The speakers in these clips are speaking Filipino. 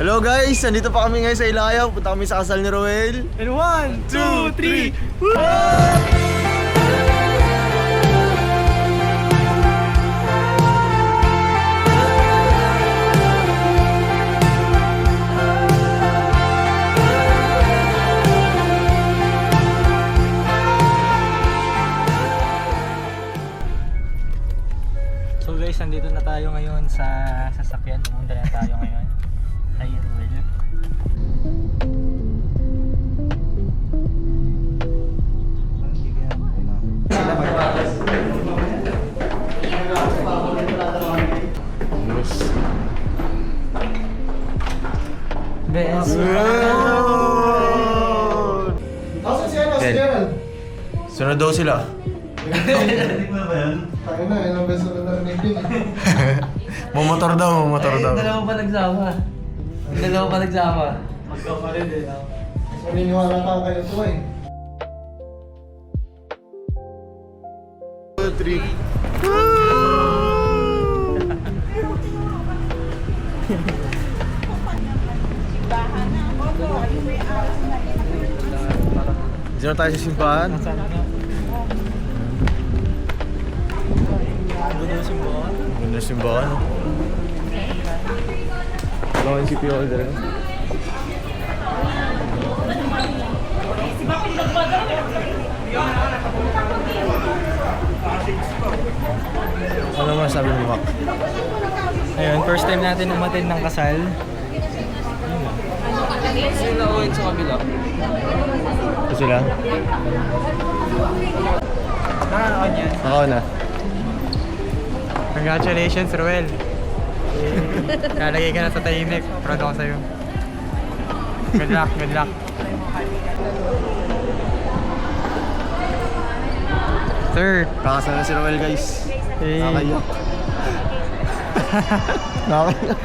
Hello guys, nandito pa kami ngayon sa Ilayaw. Punta kami sa kasal ni Roel. And 1, 2, 3. So guys, nandito na tayo ngayon sa sasakyan. Pumunta na tayo ngayon. Hi, Ruel. Best. Nasaan si ano? Si Gerald? Sunod daw sila. Tayo na, ilang beses na narinig din Mumotor daw, mumotor daw. Dalawa pa nagsama. Magkapalit eh. Maniniwala ka kayo ito eh. 3. Dito na tayo sa simbahan. Ganda ng simbahan, no? Wala ko yung CP holder, no? Ano naman sabi mo, Mac? Ayun, first time natin umattend ng kasal. Sino na uwin sa kabila? Ito sila? Nakakaon yan. Ako na. Congratulations, Ruel. Lalagay ka na sa tahimik. Proud ako sa'yo. Good luck, good luck. Third. Kakasal na si Roel, guys. Hey. Nakakayak. Nakakayak.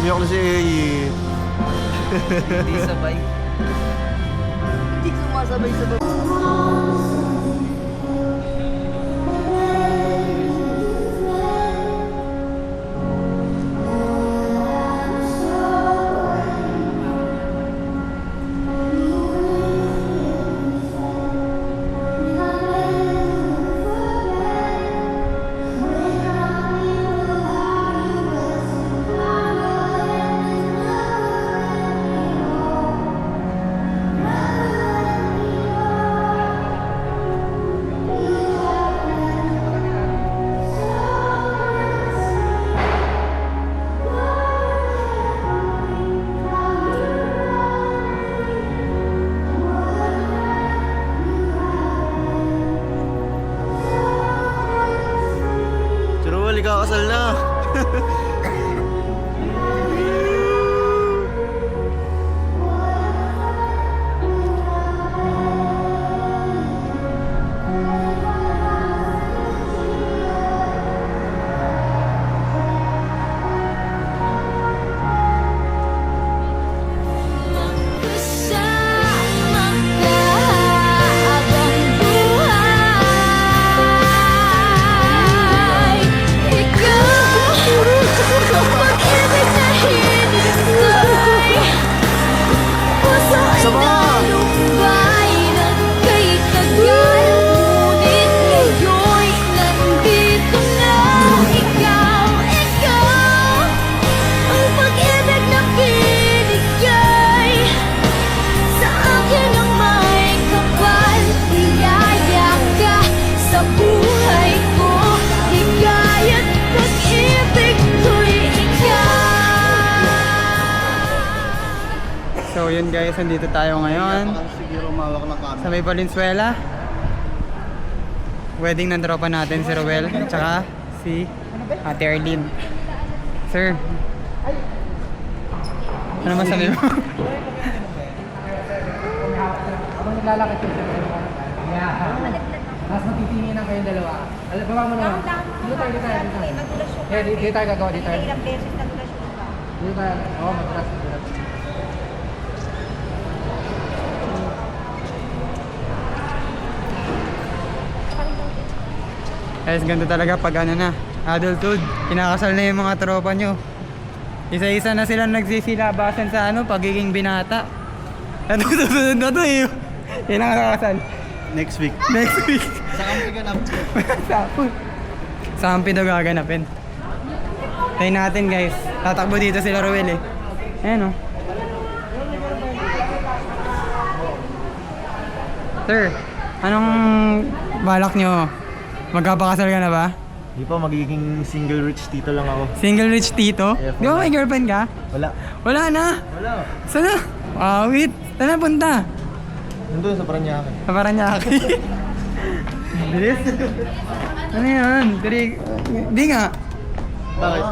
Umiyak na si Eyi. Hindi sabay. Hindi sumasabay sa baba. Si Roel, ikakasal na. So yun guys, nandito tayo ngayon Siguro mawak ng camera. sa may Valenzuela. wedding ng tropa natin, si Roel, tsaka si Ate Arlene. Sir, ano masabi mo? Habang naglalakad kayo sa dalawa. Tapos magtitingin na kayong dalawa. Baba mo naman. Dito tayo. Yeah, dito tayo gagawa. Dito tayo. Dito tayo. Oo, magtulas. Guys, ganito talaga pag ano na, adulthood, kinakasal na yung mga tropa nyo. Isa-isa na silang nagsisilabasan sa ano, pagiging binata. Ito, susunod na to eh. Yan ang nakakasal. Next week. Next week. Sa kampi ka na. Sa ampi daw gaganapin. Tayo natin guys. Tatakbo dito sila Roel eh. Ayan oh. Sir, anong balak nyo? Magkapakasal ka na ba? Di pa, magiging single rich tito lang ako. Single rich tito? Yeah, Di ba may girlfriend ka? Wala. Wala na. Wala. Sana? Wait. Saan na punta? Nandun sa Paranaque. Sa Paranaque. Bilis. Ano yan? Di nga. Bakit?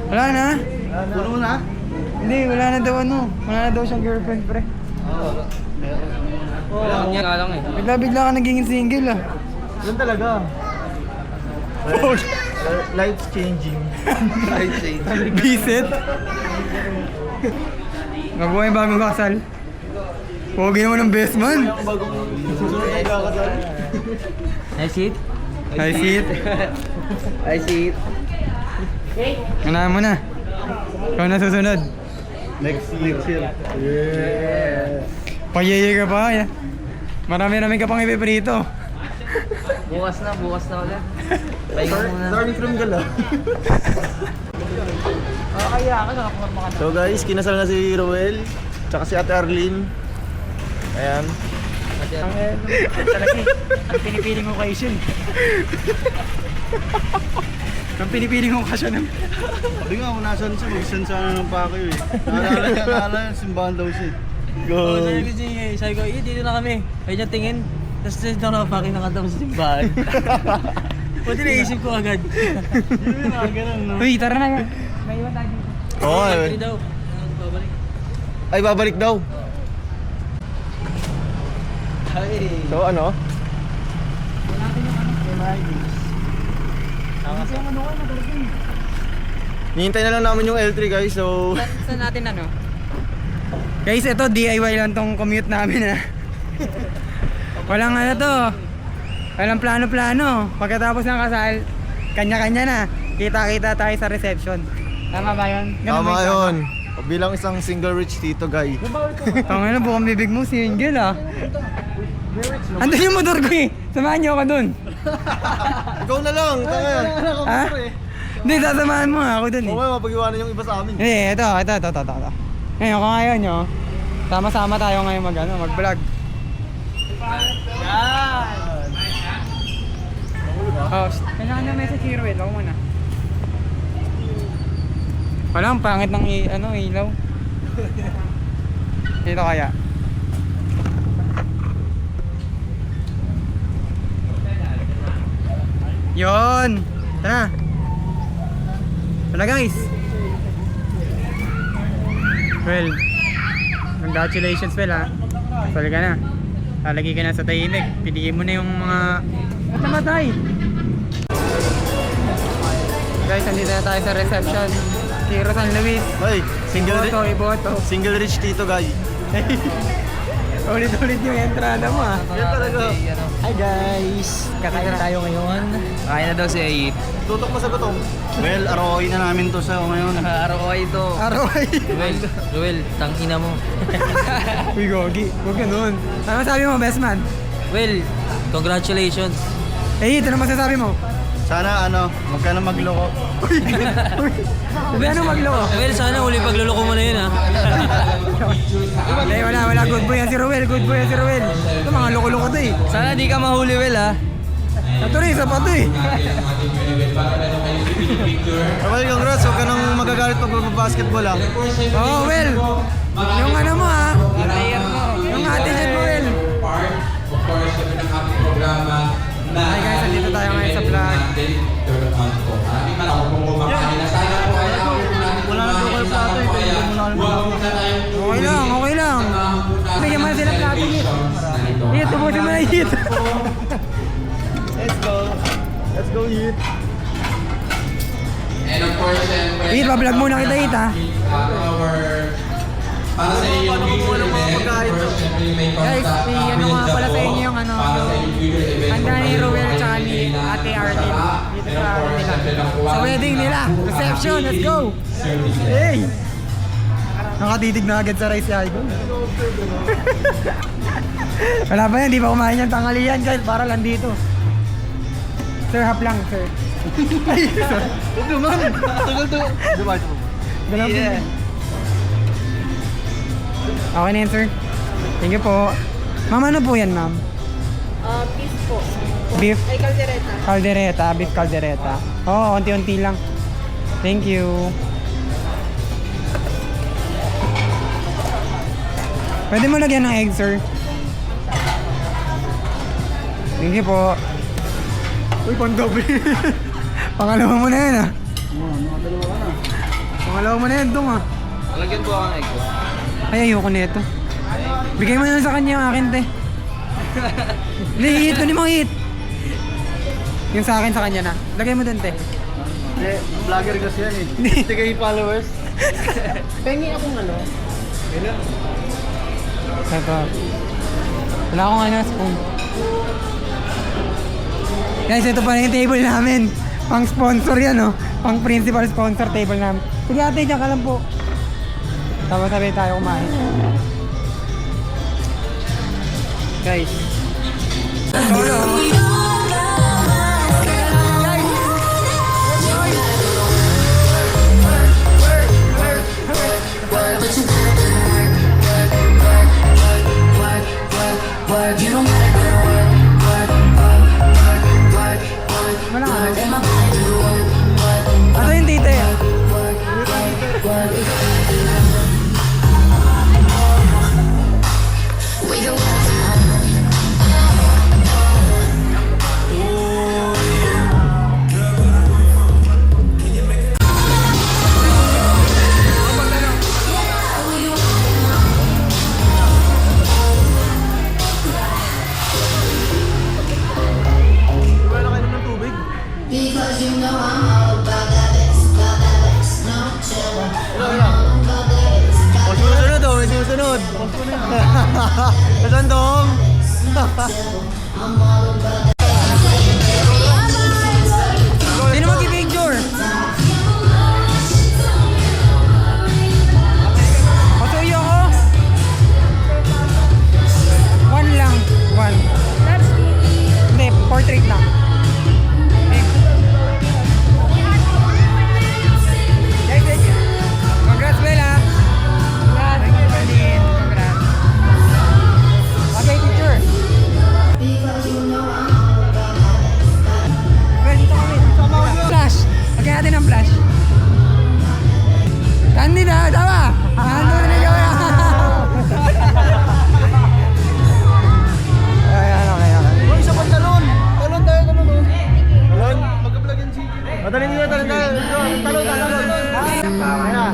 Wala na. Puno mo na? Hindi, wala na daw ano. Wala na daw siyang girlfriend, pre. Wala kang nga lang eh. Bigla-bigla ka naging single ah. Yan talaga. Life's changing. Life's changing. Bisit. Mabuhay bagong kasal. Pogi mo ng best man. Susunod na kakasal. I see it. I see it. I see it. Unahan mo na. Ikaw na susunod. Next year. Yeah. Payeye ka pa. Yeah. Marami-rami ka pang ipiprito. Bukas na ulit. Pahinga muna. Starting from gala. Kaya ako nakakuha ka. So guys, kinasal na si Roel. Tsaka si Ate Arlene. Ayan. Talaga ang pinipiling ko kayo siya. Ang pinipiling ko kasi ng... Sabi nga, kung nasan siya, mag-send sana ng pako eh. Naalala yung simbahan daw siya. Go! Sabi ko, dito na kami. Ay niya tingin. Tapos dito na paki nakatapos sa simbahan. Pwede naisip ko agad. Yun yung mga ganun, no? Uy, tara na yan. Naiwan tayo dito. Oo, Pwede daw. Babalik. ay babalik daw. So ano? Hihintay na lang namin yung L3 guys, so... Saan natin ano? Guys, ito DIY lang tong commute namin ha. Walang ano to. Walang plano-plano. Pagkatapos ng kasal, kanya-kanya na. Kita-kita tayo sa reception. Tama ba yun? Ganun Tama ba yung yun. Bilang isang single rich tito guy. Tama na, bukang bibig mo, single ah. Andun yung motor ko eh. Samahan niyo ako dun. Ikaw na lang, tanga. Ha? Hindi, sasamahan mo ako dun eh. Okay, mapag-iwanan yung iba sa amin. Hindi, ito. Ngayon, kung ayaw nyo, sama-sama tayo ngayon mag-vlog. Oh, kailangan na message si Ruel, ako muna. Walang pangit ng ilaw. Dito kaya. Yon. Tara. Tara guys. Well, congratulations Well ha. Kasal ka na. Lalagay ka na sa tahimik. Piliin mo na yung mga namatay. Guys, andito na tayo sa reception. Kiro San Luis. Hey, Iboto. single rich tito guy. Ulit-ulit yung entrada mo ah. Yan talaga. Hi guys! Kakain tayo ngayon. Kain na daw si Ayit. Tutok mo sa gutom. Well, aroy na namin to sa ngayon. Araw-ay ito. Aroy. Ruel, tangina mo. Uy, gogi. Huwag ka nun. Ano masabi mo, best man? Well, congratulations. Eh, ito na masasabi mo. Sana wag ka na magloko. Sabi ano magloko? Well, sana uli pagluloko mo na yun ha. Hindi, wala. Good boy yan si Ruel. Ito mga loko-loko to eh. Sana di ka mahuli, Well ha. Ito rin, isa pa to eh. Okay, congrats. Huwag ka nang magagalit pag mag-basketball ah. Oo, Well. Yung ano mo ha. Yung attitude mo, Well. Hi guys, andito tayo Hit! Let's go. Let's go, Hit. And of course, syempre, Hit, pa-vlog muna kita, Hit, ha? Para sa inyong future event, of course, syempre may Guys, contact may ano with nga pala sa Japo inyo yung ano, para sa inyong future event. handa ni for Ruel mga tsaka ni kailangan Ate ng Arlene saka. dito And sa of course, nila. syempre, nakuha Sa wedding nila. ng Reception, let's go! services. Hey! Nakatitig na agad sa rice si Idol. Wala pa yan, di pa kumain yung tanghalian guys, para lang dito. Sir, hap lang, sir. Ay, sorry. Huwag naman. Tagal to. Diba? Dalawang piso. Okay na yan, sir. Thank you po. Ma'am, ano po yan, ma'am? Beef po. Beef Ay, kaldereta. caldereta, beef caldereta. Oo, unti-unti lang. Thank you. Pwede mo lagyan ng egg, sir. Thank you po. Uy, pandoble. Pangalawa mo na yan, ah. Nakadalawa ka na. Pangalawa mo na yan, dong, ah. Lagyan po ang egg. Ay, ayoko nito. Bigay mo na lang sa kanya yung akin, te. Hindi, hit. Kunin mo, hit. Yung sa akin, sa kanya na. Lagay mo dun, te. Hindi, vlogger kasi yan eh. Hindi kayo followers. Pengi akong ano. Ito. Wala akong ano, spoon. Guys, ito pa na yung table namin. Pang sponsor yan, oh. Pang principal sponsor table namin. Sige ate, dyan ka lang po. Sabay-sabay tayo kumain. Guys. Solo. Wala nga. Ito yung tite. Because you know I'm all about that bass, no chill. I'm all about that bass, May sumusunod, oh. May sumusunod. Saan, Dong? I'm all about that. Sino mag-picture? Patuyo ko. One lang. One. Hindi, portrait lang. Congrats, Bella. Congrats. Okay, picture. Because you know I'm all about that. Well, dito kami. Flash. Lagyan natin ang flash. Candy na, tama. Nandun na ikaw. Ayan, okay. Uy, isa pang talon. Talon tayo, talon. Talon? Mag-vlog yan si. Talon tayo. Talon. Ayan na.